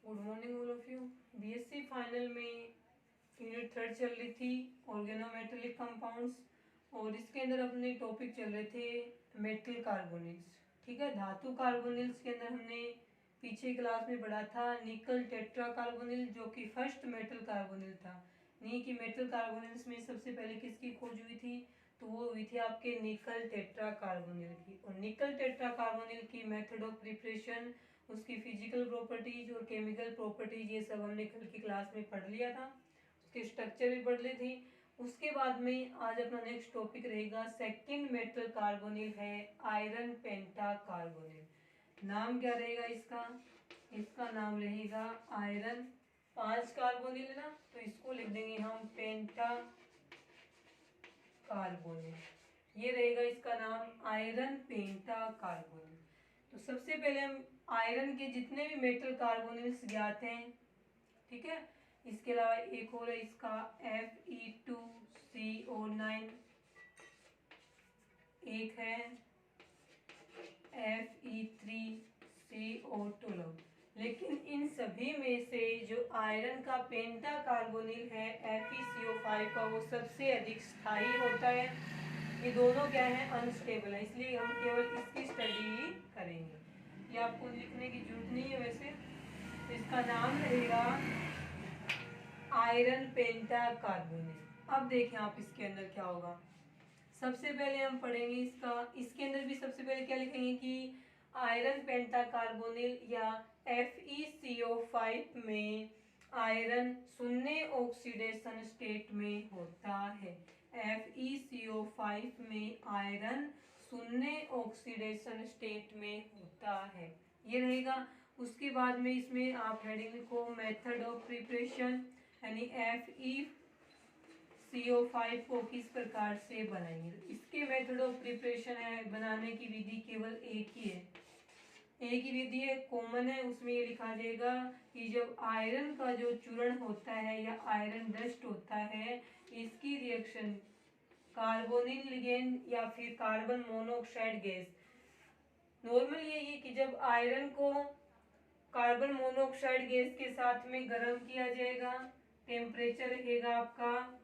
Good morning all of you. BSc final में unit 3 चल रही थी ऑर्गेनोमेटेलिक कंपाउंड्स, और इसके अंदर अपने टॉपिक चल रहे थे मेटल कार्बोनिल्स। ठीक है, धातु कार्बोनिल्स के अंदर हमने पीछे क्लास में पढ़ा था निकल टेट्रा कार्बोनिल, जो कि फर्स्ट मेटल कार्बोनिल था। नहीं कि मेटल कार्बोनिल्स में सबसे पहले किसकी खोज हुई थी, तो वो हुई थी आपके निकल टेट्रा कार्बोनिल की। और निकल टेट्रा कार्बोनिल की मेथड ऑफ प्रिपरेशन, उसकी फिजिकल प्रॉपर्टीज और केमिकल प्रॉपर्टीज, ये सब हमने कल की क्लास में पढ़ लिया था। उसके स्ट्रक्चर भी पढ़ ली थी। उसके बाद में आज अपना नेक्स्ट टॉपिक रहेगा सेकंड मेटल कार्बोनिल है आयरन पेंटा कार्बोनिल। नाम क्या रहेगा इसका? इसका नाम रहेगा आयरन। 5 कार्बोनिल है ना, तो इसको लिख देंगे हम पेंटा कार्बोनिल। ये रहेगा इसका नाम आयरन पेंटा कार्बोनिल। तो सबसे पहले हम आयरन के जितने भी मेटल कार्बोनिल्स ज्ञात हैं, ठीक है, इसके अलावा एक और है इसका Fe2CO9, एक है Fe3CO12। लेकिन इन सभी में से जो आयरन का पेंटा कार्बोनिल है FeCO5 का, वो सबसे अधिक स्थायी होता है। ये दोनों क्या है, अनस्टेबल है, इसलिए हम केवल इसकी स्टडी ही करेंगे। ये आपको लिखने की जरूरत नहीं है वैसे। तो इसका नाम रहेगा आयरन पेंटा कार्बोनिल। अब देखें आप इसके अंदर क्या होगा। सबसे पहले हम पढ़ेंगे इसके अंदर भी सबसे पहले क्या लिखेंगे कि आयरन पेंटा कार्बोनिल या FeCO5 में आयरन शून्य ऑक्सीडेशन स्टेट में होता है। FeCO5 में आयरन शून्य ऑक्सीडेशन स्टेट में होता है, ये रहेगा। उसके बाद में इसमें आप हेडिंग लिखो मेथड ऑफ प्रिपरेशन, यानी FeCO5 को किस प्रकार से बनाएंगे। इसके मेथड ऑफ प्रिपरेशन है, बनाने की विधि केवल एक ही है, एक ही विधि है, कॉमन है। उसमें ये लिखा जाएगा कि जब आयरन का जो चूर्ण होता है या आयरन डस्ट होता है, इसकी रिएक्शन कार्बोनिल लिगेंड या फिर कार्बन मोनोऑक्साइड गैस, नॉर्मल ये है कि जब आयरन को कार्बन मोनोऑक्साइड गैस के साथ में गर्म किया जाएगा, टेम्परेचर रहेगा आपका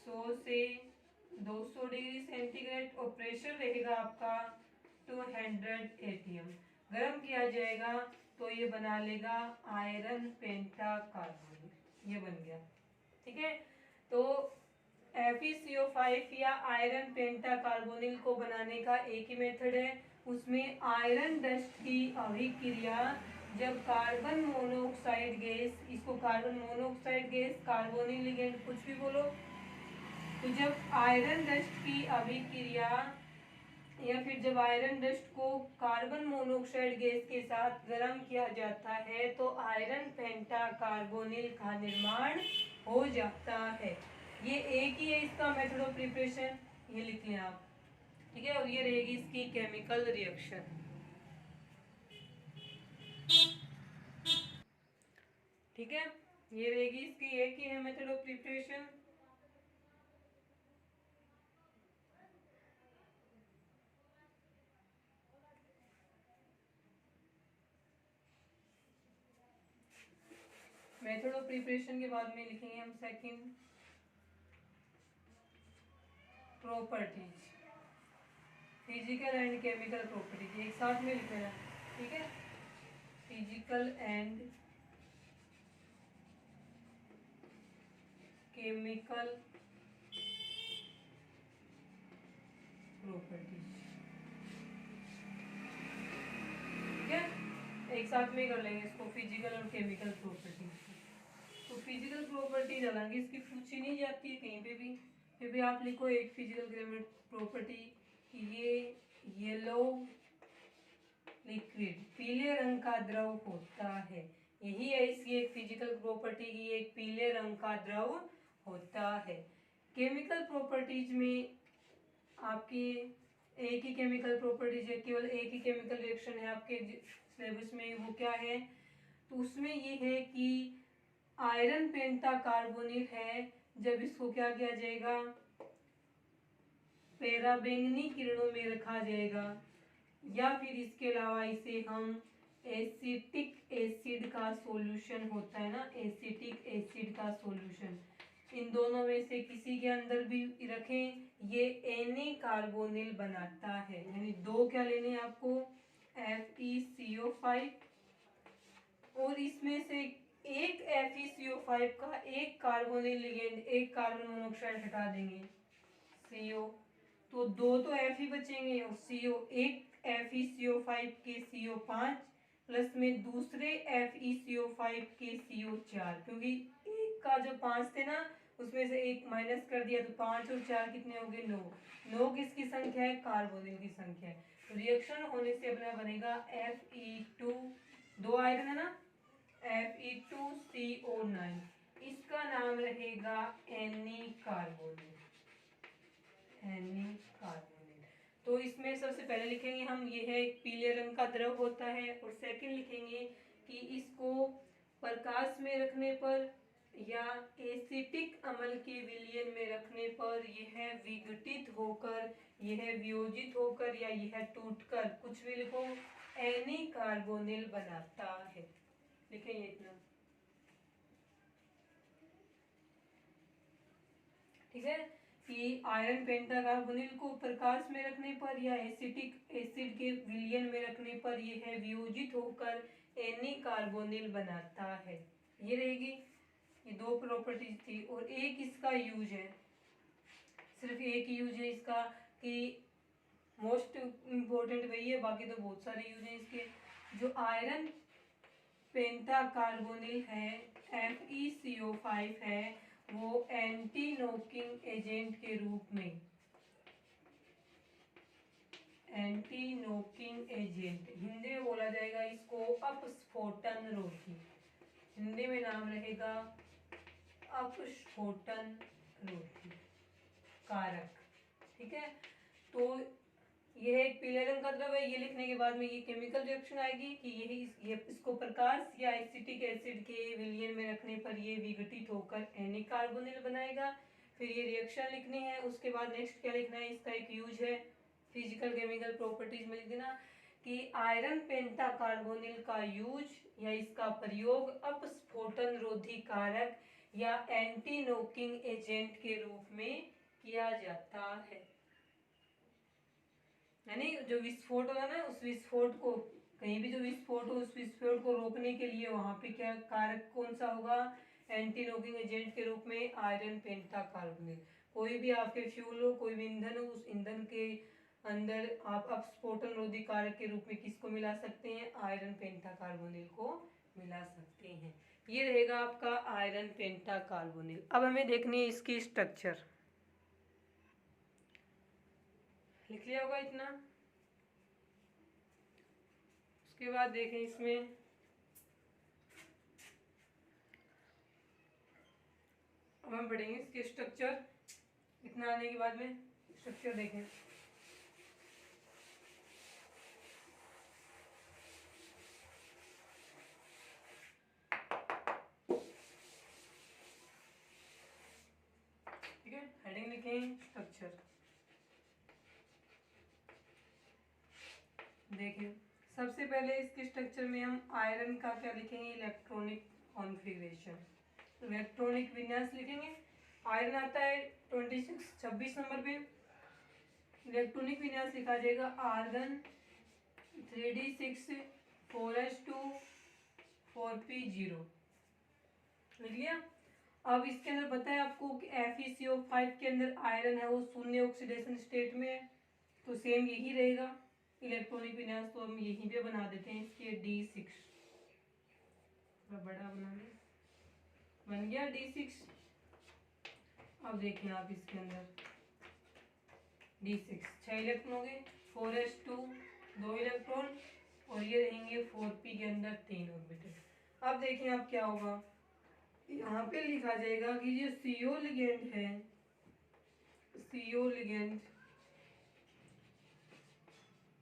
100 से 200 डिग्री सेंटीग्रेड, और प्रेशर रहेगा आपका 200 atm। गर्म किया जाएगा तो ये बना लेगा आयरन पेंटा कार्बोनिल, ये बन गया। ठीक है, तो FeCO5 या आयरन पेंटा कार्बोनिल को बनाने का एक ही मेथड है। उसमें आयरन डस्ट की अभिक्रिया जब कार्बन मोनोऑक्साइड गैस, इसको carbon monoxide gas, carbonyl ligand, कुछ भी बोलो, तो जब आयरन डस्ट की अभिक्रिया या फिर जब आयरन डस्ट को कार्बन मोनोऑक्साइड गैस के साथ गर्म किया जाता है, तो आयरन पेंटा कार्बोनिल का निर्माण हो जाता है। ये एक ही है इसका मेथड ऑफ प्रिपरेशन, ये लिख लें आप। ठीक है, और ये रहेगी इसकी केमिकल रिएक्शन। ठीक है, ये रहेगी इसकी एक ही है method of preparation. Method of preparation के बाद में लिखेंगे हम second properties, physical and chemical properties, एक साथ में लिखना है। ठीक है, फिजिकल एंड केमिकल प्रॉपर्टीज। ठीक है, एक साथ में कर लेंगे इसको, फिजिकल और केमिकल प्रॉपर्टीज। तो फिजिकल प्रॉपर्टीज हालांकि इसकी पूछी नहीं जाती है कहीं पे भी, फिर भी आप लिखो एक फिजिकल प्रॉपर्टी, ये येलो लिक्विड, पीले रंग का द्रव होता है। यही है इसकी एक फिजिकल प्रॉपर्टी की, एक पीले रंग का द्रव होता है। केमिकल प्रॉपर्टीज में आपकी एक ही केमिकल प्रॉपर्टीज है, केवल एक ही केमिकल रिएक्शन है आपके सिलेबस में, वो क्या है, तो उसमें ये है कि आयरन पेंटा कार्बोनिल है, जब इसको क्या किया जाएगा, पराबैंगनी किरणों में रखा जाएगा, या फिर इसके अलावा इसे हम एसिटिक एसिड का सॉल्यूशन होता है ना, एसिटिक एसिड का सॉल्यूशन, इन दोनों में से किसी के अंदर भी रखें, ये एनी कार्बोनिल बनाता है। यानी दो क्या लेने हैं आपको, FeCO5, और इसमें से एक FeCO5 का एक कार्बोनिल लिगेंड, एक कार्बन मोनोऑक्साइड हटा देंगे CO, तो दो तो Fe बचेंगे और CO, एक FeCO5 के CO5 प्लस में दूसरे FeCO5 के CO4, क्योंकि एक का जो 5 थे ना उसमें से एक माइनस कर दिया तो 5 और 4 कितने हो गए, 9। 9 किसकी संख्या है, कार्बोनिल की संख्या है। तो रिएक्शन होने से अपना बनेगा Fe2, दो आयरन है ना, Fe2CO9, इसका नाम रहेगा एनी कार्बोनिल, एनी कार्बोनिल। तो इसमें सबसे पहले लिखेंगे हम, ये है एक पीले रंग का द्रव होता है, और सेकंड लिखेंगे कि इसको प्रकाश में रखने पर या एसिटिक अम्ल के विलयन में रखने पर यह विघटित होकर, यह वियोजित होकर या यह टूटकर, कुछ भी लिखो, एनी कार्बोनिल बनाता है। लिखेंगे इतना, ठीक है, कि आयरन पेंटाकार्बोनिल को प्रकाश में रखने पर या एसिटिक एसिड के विलयन में रखने पर यह वियोजित होकर एनी कार्बोनिल बनाता है। ये रहेगी, ये दो प्रॉपर्टीज थी। और एक इसका यूज है, सिर्फ एक यूज है इसका, कि मोस्ट इम्पोर्टेंट वही है, बाकी तो बहुत सारे यूज हैं इसके। जो आयरन पेंटाकार्बोनिल है, FeCO5 है, वो एंटी नॉकिंग एजेंट के रूप में, एंटी नॉकिंग एजेंट हिंदी में बोला जाएगा इसको अपस्फोटन रोधी, हिंदी में नाम रहेगा अपस्फोटन रोधी कारक, ठीक है। तो यह एक पीले रंग का द्रव है। ये लिखने के बाद में ये केमिकल रिएक्शन आएगी कि ये इसको प्रकाश या एसिटिक एसिड के विलयन में रखने पर ये विघटित होकर एनी कार्बोनिल बनाएगा। फिर ये रिएक्शन लिखनी है, उसके बाद नेक्स्ट क्या लिखना है, इसका एक यूज है, फिजिकल केमिकल प्रॉपर्टीज में लिख देना कि आयरन पेंटाकार्बोनिल का यूज या इसका प्रयोग अपस्फोटन रोधी कारक या एंटी नॉकिंग एजेंट के रूप में किया जाता है। यानी जो विस्फोट होगा ना, उस विस्फोट को, कहीं भी जो विस्फोट हो उस विस्फोट को रोकने के लिए वहां पे क्या कारक कौन सा होगा, एंटी नॉकिंग एजेंट के रूप में आयरन पेंटाकार्बोनिल। कोई भी आपके फ्यूल हो, कोई भी ईंधन हो, उस ईंधन के अंदर आप अपस्फोटन रोधी कारक के रूप में किसको मिला सकते हैं, आयरन पेंटाकार्बोनिल को मिला सकते हैं। ये रहेगा आपका आयरन पेंटाकार्बोनिल। अब हमें देखनी है इसकी स्ट्रक्चर, लिख लिया होगा इतना। उसके बाद देखें इसमें, अब हम पढ़ेंगे इसके स्ट्रक्चर, इतना आने के बाद में स्ट्रक्चर देखें। ठीक है, हेडिंग लिखें स्ट्रक्चर। देखें, सबसे पहले इसके स्ट्रक्चर में हम आयरन का क्या लिखेंगे, इलेक्ट्रॉनिक कॉन्फ़िगरेशन, इलेक्ट्रॉनिक विन्यास लिखेंगे। आयरन आता है 26 नंबर पे, इलेक्ट्रॉनिक विन्यास लिखा जाएगा आर्गन 3d6 4s2 4p0, लिख लिया। अब इसके अंदर पता है आपको कि FeCO5 के अंदर आयरन है वो शून्य ऑक्सीडेशन स्टेट में है, तो सेम यही रहेगा इलेक्ट्रॉनिक विन्यास। तो हम यहीं पे बना देते हैं इसके D6, बड़ा बनाएंगे, बन गया D6। अब देखिए आप इसके अंदर D6 6 इलेक्ट्रॉन हो गए, 4s2 2 इलेक्ट्रॉन, और ये रहेंगे 4p के अंदर 3 ऑर्बिटल। अब देखिए आप क्या होगा, यहाँ पे लिखा जाएगा कि जो CO लिगेंड है, CO लिगेंड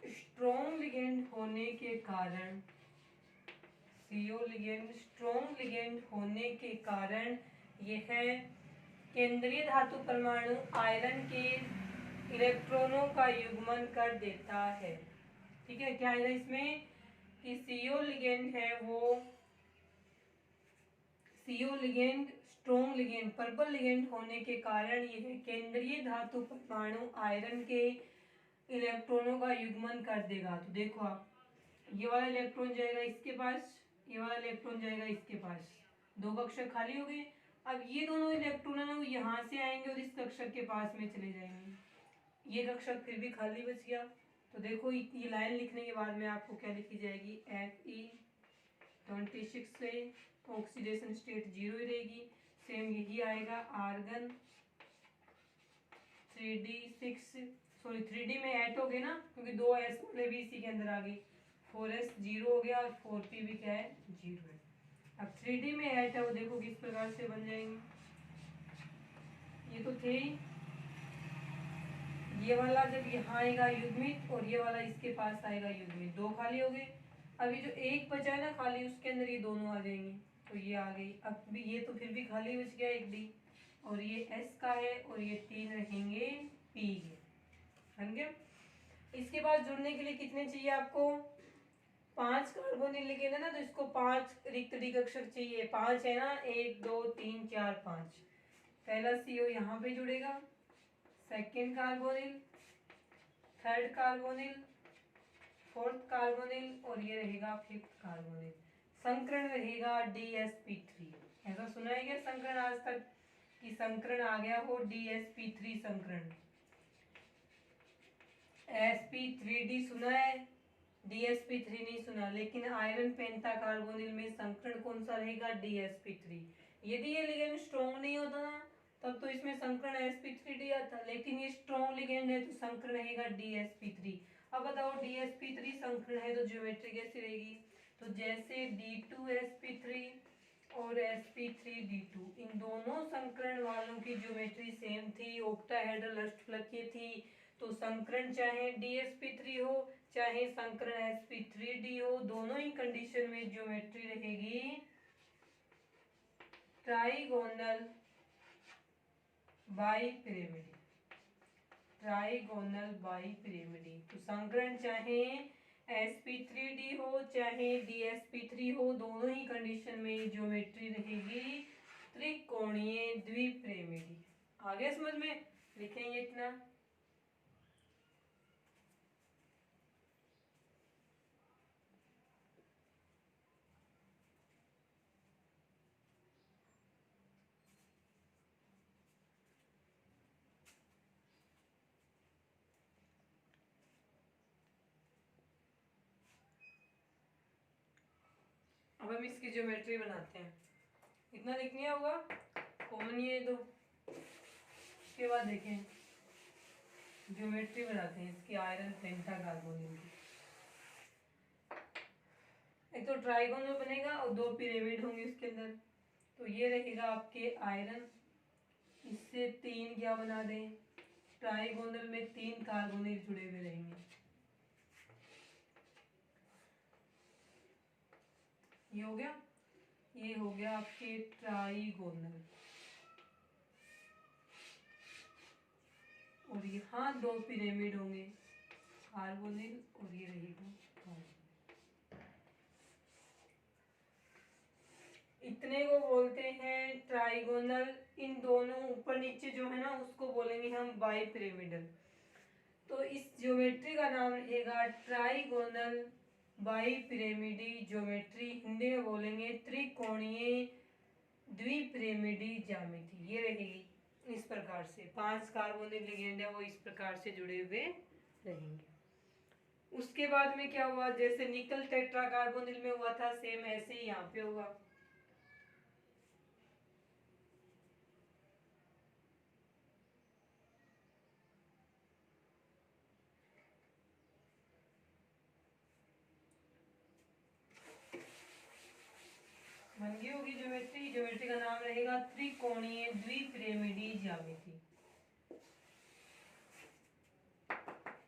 स्ट्रॉन्ग लिगेंड होने के कारण, CO लिगेंड स्ट्रॉन्ग लिगेंड होने के कारण यह केंद्रीय धातु परमाणु आयरन के इलेक्ट्रॉनों का युग्मन कर देता है। ठीक है, क्या आएगा इसमें, कि CO लिगेंड है वो CO ligand strong ligand purple ligand होने के कारण यह केंद्रीय धातु परमाणु आयरन के इलेक्ट्रॉनों का युग्मन कर देगा। तो देखो आप, ये वाला इलेक्ट्रॉन जाएगा इसके पास, ये वाला इलेक्ट्रॉन जाएगा इसके पास, दो कक्षक खाली हो गए। अब ये दोनों इलेक्ट्रॉन है वो यहाँ से आएंगे और इस कक्षक के पास में चले जाएंगे, ये कक्षक फिर भी खाली बच गया। तो देखो ये लाइन लिखने के बाद में आपको क्या लिखी जाएगी, Fe26 से ऑक्सीडेशन स्टेट 0 ही रहेगी। सेम यही आएगा आर्गन 3D में 8 हो गए ना, क्योंकि 2 S वाले भी इसी के अंदर आ गए। 4S 0 हो गया और 4P भी क्या है, 0 है। अब 3D में 8 है वो देखो किस प्रकार से बन जाएंगे, ये तो थे ही, ये वाला जब यहाँ आएगा युग्मित और ये वाला इसके पास आएगा युग्मित, दो खाली हो गए। अभी जो एक बचा है ना खाली, उसके अंदर ये दोनों आ जाएंगे, तो ये आ गई। अब भी ये तो फिर भी खाली बच गया एक डी, और ये S का है, और ये 3 रहेंगे P के, बन गया। इसके बाद जुड़ने के लिए कितने चाहिए आपको, 5 कार्बोनिल लिगेंड है ना, तो इसको 5 रिक्त डी कक्षक चाहिए। 5 है ना, 1 2 3 4 5। पहला CO यहाँ पे जुड़ेगा, second carbonyl, third carbonyl, fourth carbonyl, और ये रहेगा फिफ्थ कार्बोनिल। संकरण रहेगा DsP3। ऐसा सुना है क्या संकरण आज तक, कि संकरण आ गया हो DsP3 संकरण, sp3d सुना है, DsP3 नहीं सुना। लेकिन आयरन पेंटा कार्बोनिल में संकरण कौन सा रहेगा, DsP3। यदि ये लिगेंड स्ट्रॉन्ग नहीं होता ना, तब तो इसमें संकरण sp3d आता, लेकिन ये स्ट्रॉन्ग लिगेंड है तो संकरण रहेगा DsP3। अब बताओ DsP3 संकरण है तो ज्योमेट्री कैसी रहेगी, तो जैसे D2sp3 और sp3d2, इन दोनों संकरण वालों की ज्योमेट्री सेम थी, ऑक्टाहेड्रल अष्टफलक की थी, तो संकरण चाहे DsP3 हो चाहे संकरण sp3d हो, दोनों ही कंडीशन में ज्योमेट्री रहेगी ट्राइगोनल बाइपिरामिड, ट्राइगोनल बाइपिरामिड। तो संकरण चाहे sp3d हो चाहे DsP3 हो, दोनों ही कंडीशन में ज्योमेट्री रहेगी त्रिकोणीय द्विपिरामिड। आ गया समझ में, लिखेंगे इतना। अब हम इसकी ज्योमेट्री बनाते हैं, इतना लिखनी होगा, कॉमन ये दो। उसके बाद देखें ज्योमेट्री बनाते हैं इसकी आयरन पेंटा कार्बोनिल की। एक तो ट्राइगोनल बनेगा और 2 पिरामिड होंगे इसके अंदर, तो ये रहेगा आपके आयरन, इससे 3 क्या बना दें, ट्राइगोनल में 3 कार्बोनिल जुड़े हुए रहेंगे। ये हो गया, ये हो गया आपके ट्राइगोनल, और यहाँ 2 पिरामिड होंगे कार्बोनिल, और ये रहेगा कार्बोनिल। इतने को बोलते हैं ट्राइगोनल। इन दोनों ऊपर नीचे जो है ना उसको बोलेंगे हम बाइपिरामिडल। तो इस ज्योमेट्री का नाम रहेगा ट्राइगोनल बाइपिरामिडी ज्योमेट्री, हिंदी में बोलेंगे त्रिकोणीय द्विपिरामिडी ज्यामिति। ये रहेगी इस प्रकार से, 5 कार्बोनिल लिगेंड है वो इस प्रकार से जुड़े हुए रहेंगे। उसके बाद में क्या हुआ, जैसे निकल टेट्रा कार्बोनिल में हुआ था, सेम ऐसे ही यहाँ पे हुआ। बन गई होगी ज्योमेट्री, ज्योमेट्री का नाम रहेगा त्रिकोणीय द्विपिरामिडी ज्यामिति।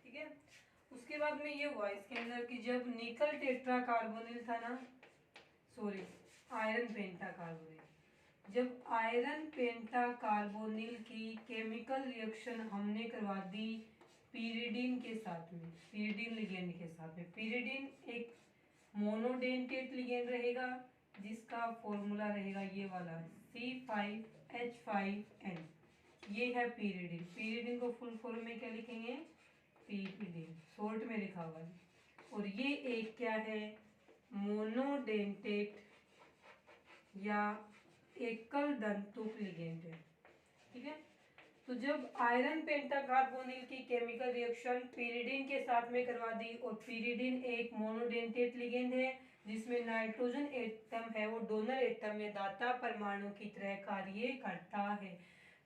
ठीक है, उसके बाद में ये हुआ इसके अंदर कि जब निकल टेट्रा कार्बोनिल था ना, सॉरी आयरन पेंटा कार्बोनिल, जब आयरन पेंटा कार्बोनिल की केमिकल रिएक्शन हमने करवा दी पीरिडीन के साथ में, पीरिडीन लिगेंड के साथ में। पीरिडीन एक मोनोडेंटेट लिगेंड रहेगा जिसका फॉर्मूला रहेगा ये वाला C5H5N। ये है पीरिडिन। पीरिडिन को फुल फॉर्म में क्या लिखेंगे? पीरिडिन, शॉर्ट में लिखा हुआ है। और ये एक क्या है? मोनोडेंटेट या एकल दंतुक लिगेंड है। ठीक है, तो जब आयरन पेंटाकार्बोनिल की केमिकल रिएक्शन पीरिडिन के साथ में करवा दी, और पीरिडिन एक मोनोडेंटेट लिगेंड है जिसमें नाइट्रोजन एटम है वो डोनर एटम में दाता परमाणु की तरह कार्य करता है।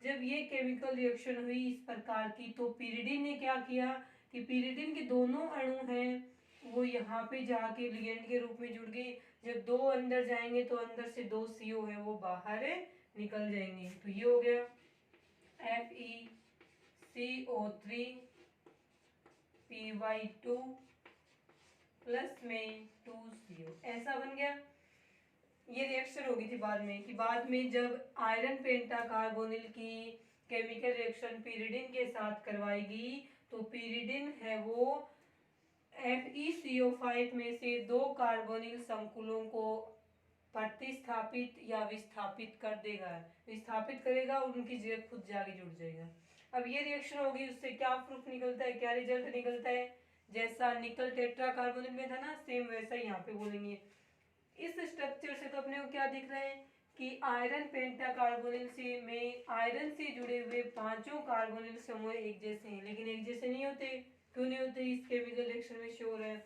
जब ये केमिकल रिएक्शन हुई इस प्रकार की, तो पीरिडिन ने क्या किया कि पीरिडिन के दोनों अणु हैं वो यहाँ पे जाके लिगेंड के रूप में जुड़ गए। जब दो अंदर जाएंगे तो अंदर से दो CO है वो बाहर निकल जाएंगे। तो ये हो गया FeCO3 Py2 प्लस में 2CO, ऐसा बन गया। ये रिएक्शन हो गई थी बाद में, कि बाद में जब आयरन पेंटाकार्बोनिल की केमिकल रिएक्शन पीरिडिन के साथ करवाएगी तो पीरिडिन है वो FeCO5 में से दो कार्बोनिल संकुलों को प्रतिस्थापित या विस्थापित कर देगा, विस्थापित करेगा और उनकी जगह खुद जाके जुड़ जाएगा। अब ये रिएक्शन होगी, उससे क्या प्रूफ निकलता है, क्या रिजल्ट निकलता है? जैसा निकल टेट्रा कार्बोनिल में था ना, सेम वैसा ही यहाँ पे बोलेंगे। इस स्ट्रक्चर से तो अपने को क्या दिख रहा है कि आयरन पेंटाकार्बोनिल से में आयरन से जुड़े हुए पांचों कार्बोनिल समूह एक जैसे हैं, लेकिन एक जैसे नहीं होते। क्यों नहीं होते? इस केमिकल रिएक्शन में श्योर है।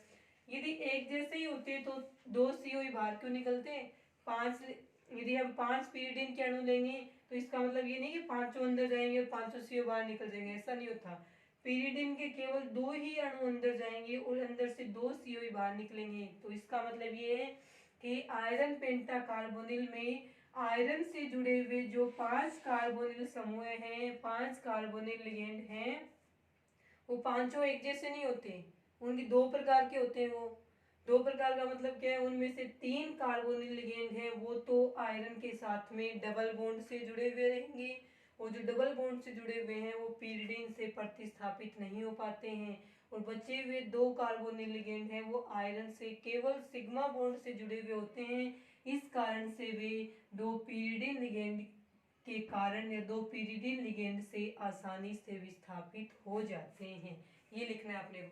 यदि एक जैसे ही होते तो दो CO ही बाहर क्यों निकलते? यदि हम 5 पीरिडिन के अणु लेंगे तो इसका मतलब ये नहीं कि पांचों अंदर जाएंगे और 500 CO बाहर निकल जाएंगे, ऐसा नहीं होता। पीरिडिन के केवल दो ही अणु अंदर जाएंगे और अंदर से 2 CO ही बाहर निकलेंगे। तो इसका मतलब ये है कि आयरन पेंटाकार्बोनिल में आयरन से जुड़े हुए जो 5 कार्बोनिल समूह हैं, 5 कार्बोनिल लिगेंड हैं, वो पांचों एक जैसे नहीं होते, उनके दो प्रकार के होते हैं। वो दो प्रकार का मतलब क्या है? उनमें से 3 कार्बोनिल लिगेंड हैं वो तो आयरन के साथ में डबल बॉन्ड से जुड़े हुए रहेंगे, और जो डबल बॉन्ड से जुड़े हुए हैं वो पीरिडिन से प्रतिस्थापित नहीं हो पाते हैं, और बचे हुए 2 कार्बोनिल लिगेंड हैं वो आयरन से केवल सिग्मा बॉन्ड से जुड़े हुए होते हैं। इस कारण से वे दो पीरिडिन लिगेंड के कारण या दो पीरिडिन लिगेंड से आसानी से विस्थापित हो जाते हैं। ये लिखना है आपने को।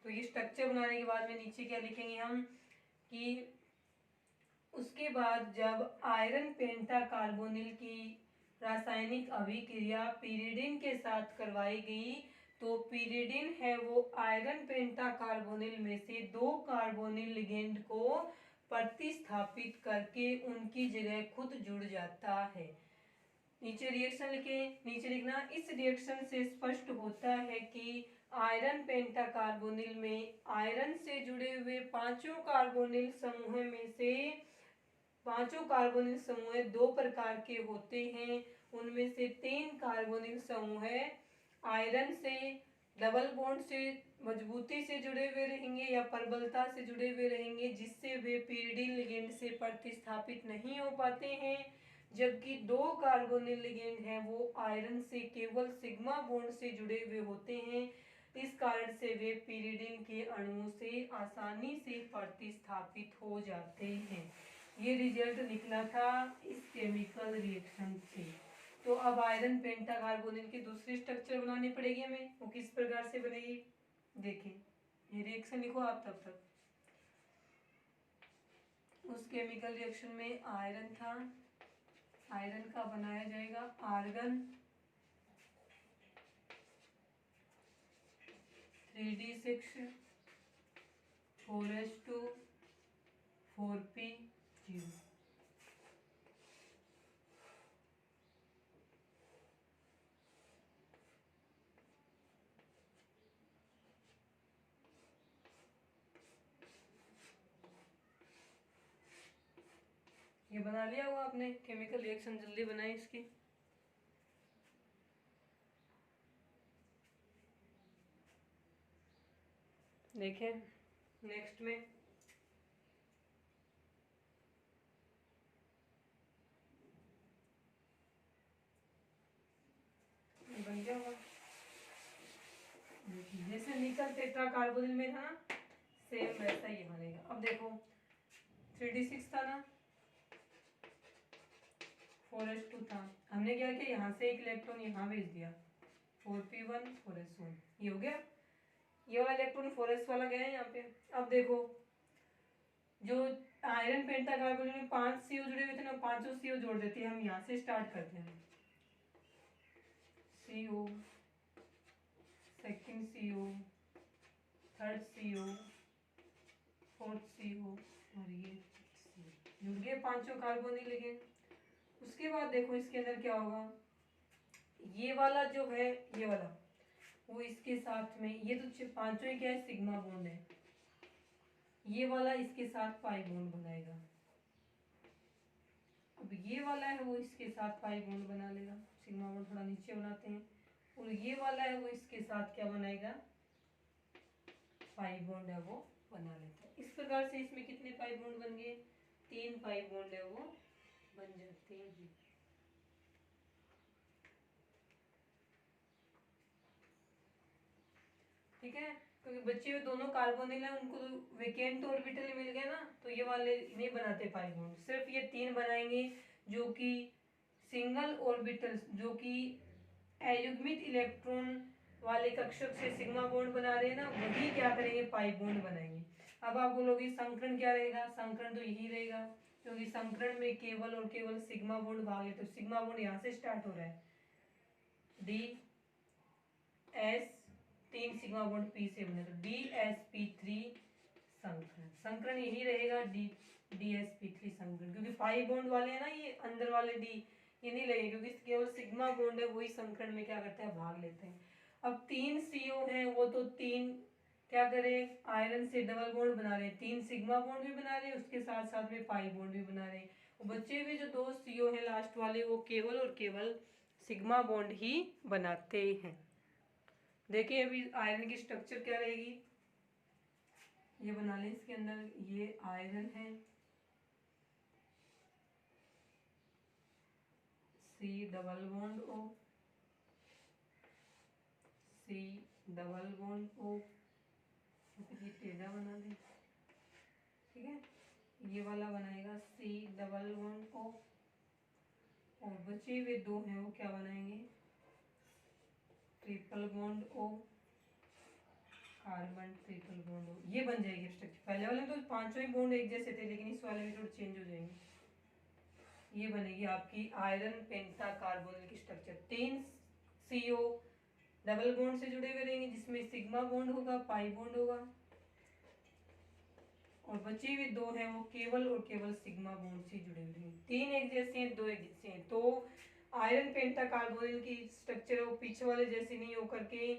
तो ये स्ट्रक्चर बनाने के बाद में नीचे क्या लिखेंगे हम कि उसके बाद जब आयरन पेंटाकार्बोनिल की रासायनिक अभिक्रिया पीरिडिन के साथ करवाई गई तो पीरिडिन है वो आयरन पेंटाकार्बोनिल में से 2 कार्बोनिल लिगेंड को प्रतिस्थापित करके उनकी जगह खुद जुड़ जाता है। नीचे रिएक्शन लिखे, नीचे लिखना, इस रिएक्शन से स्पष्ट होता है कि आयरन पेंटाकार्बोनिल में आयरन से जुड़े हुए पांचों कार्बोनिल समूह में से पांचों कार्बोनिल समूह 2 प्रकार के होते हैं। उनमें से 3 कार्बोनिल समूह आयरन से डबल बॉन्ड से मजबूती से जुड़े हुए रहेंगे या प्रबलता से जुड़े हुए रहेंगे, जिससे वे पीरिडिन लिगेंड से प्रतिस्थापित नहीं हो पाते हैं, जबकि 2 कार्बोनिल लिगेंड हैं वो आयरन से केवल सिग्मा बॉन्ड से जुड़े हुए होते हैं। इस कारण से वे पीरिडिन के अणुओं से आसानी से प्रतिस्थापित हो जाते हैं। ये रिजल्ट निकला था इस केमिकल रिएक्शन से। तो अब आयरन पेंटाकार्बोनिल की दूसरी स्ट्रक्चर बनानी पड़ेगी हमें, वो किस प्रकार से बनेगी देखें। ये रिएक्शन लिखो आप तब तक। उस केमिकल रिएक्शन में आयरन था, आयरन का बनाया जाएगा आर्गन 3D6 4H2 4P0। ये बना लिया हुआ आपने, केमिकल रिएक्शन जल्दी बनाए इसकी। देखें नेक्स्ट में बन गया होगा। जैसे निकल टेट्राकार्बोनिल में था सेम वैसा ही बनेगा। अब देखो 3d6 था ना, 4s2 था, हमने क्या किया यहाँ से एक इलेक्ट्रॉन यहाँ भेज दिया 4p1 4s1, ये हो गया। ये वाला इलेक्ट्रॉन 4s वाला गया है यहाँ पे। अब देखो जो आयरन पेंटाकार्बोनेट में 5 CO जुड़े हुए थे ना, पांचों CO जोड़ देते हैं हम। यहाँ से स्टार्ट करते हैं, CO, second CO, third CO, fourth CO और ये जुड़ गए पांचों कार्बोनिल लिगेंड। उसके बाद देखो इसके अंदर क्या होगा, ये वाला जो है ये वाला वो इसके साथ में, ये तो पांचों ही क्या है सिग्मा बॉन्ड है, ये वाला इसके साथ पाई बॉन्ड बनाएगा। अब ये वाला है वो इसके साथ पाई बॉन्ड बना लेगा, सिग्मा बॉन्ड थोड़ा नीचे बनाते हैं, और ये वाला है वो इसके साथ क्या बनाएगा, पाई बॉन्ड है वो बना लेता है। इस प्रकार से इसमें कितने पाई बॉन्ड बन गए, 3 पाई बॉन्ड है वो बन जाते हैं। ठीक है, क्योंकि बचे हुए दोनों कार्बोनिल है उनको तो वेकेंट ऑर्बिटल मिल गया ना, तो ये वाले नहीं बनाते पाई बॉन्ड, सिर्फ ये 3 बनाएंगे जो कि सिंगल ऑर्बिटल, जो कि अयुग्मित इलेक्ट्रॉन वाले कक्षक से सिग्मा बॉन्ड बना रहे हैं ना, वही क्या करेंगे पाई बॉन्ड बनाएंगे। अब आप बोलोगे संकरण क्या रहेगा, संकरण तो यही रहेगा, क्योंकि संकरण में केवल और केवल सिग्मा बॉन्ड भाग है, तो सिग्मा बॉन्ड यहाँ से स्टार्ट हो रहा है, D S 3 sigma bond P से बने, तो DsP3 संकरण, संकरण यही रहेगा DsP3 संकरण, क्योंकि पाई बॉन्ड वाले हैं ना ये अंदर वाले डी, ये नहीं लगेगा क्योंकि केवल सिग्मा बॉन्ड है वही संकरण में क्या करते हैं भाग लेते हैं। अब 3 CO हैं वो तो 3 क्या करें आयरन से डबल बॉन्ड बना रहे हैं, 3 सिग्मा बॉन्ड भी बना रहे हैं, उसके साथ साथ में पाई बॉन्ड भी बना रहे हैं। बचे हुए जो 2 CO हैं लास्ट वाले वो केवल और केवल सिग्मा बॉन्ड ही बनाते हैं। देखिए अभी आयरन की स्ट्रक्चर क्या रहेगी, ये बना लें, इसके अंदर ये आयरन है, C double bond O, C double bond O, ये टेढ़ा बना दें, ठीक है, ये वाला बनाएगा C डबल बॉन्ड O, और बचे हुए 2 हैं वो क्या बनाएंगे triple bond O, carbon triple bond O, ये बन जाएगी स्ट्रक्चर। पहले वाले तो पांचों ही बॉन्ड एक जैसे थे, लेकिन इस वाले में थोड़ा चेंज हो जाएंगे। ये बनेगी आपकी आयरन पेंटा कार्बोनिल की स्ट्रक्चर, 3 CO डबल बॉन्ड से जुड़े हुए रहेंगे जिसमें सिग्मा बॉन्ड होगा, पाई बॉन्ड होगा, और बचे हुए 2 हैं वो केवल और केवल सिग्मा बॉन्ड से जुड़े हुए रहेंगे। 3 एक जैसे हैं, 2 एक जैसे हैं, तो आयरन पेंटा कार्बोनिल की स्ट्रक्चर है वो पीछे वाले जैसी नहीं होकर के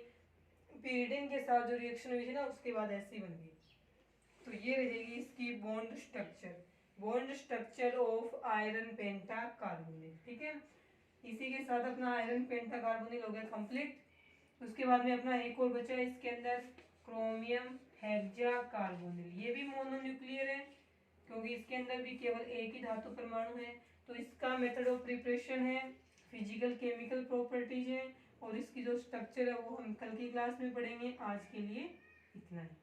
पीरिडिन के साथ जो रिएक्शन हुई थी ना उसके बाद ऐसी बन गई। तो ये रहेगी इसकी bond structure of iron penta carbonyl. ठीक है, इसी के साथ अपना आयरन पेंटा कार्बोनिल हो गया कंप्लीट। उसके बाद में अपना एक और बचा है इसके अंदर क्रोमियम हेक्सा कार्बोनिल, ये भी मोनोन्यूक्लियर है क्योंकि इसके अंदर भी केवल एक ही धातु परमाणु है। तो इसका मेथड ऑफ प्रिपरेशन है, फिजिकल केमिकल प्रॉपर्टीज है, और इसकी जो स्ट्रक्चर है वो हम कल की क्लास में पढ़ेंगे। आज के लिए इतना है।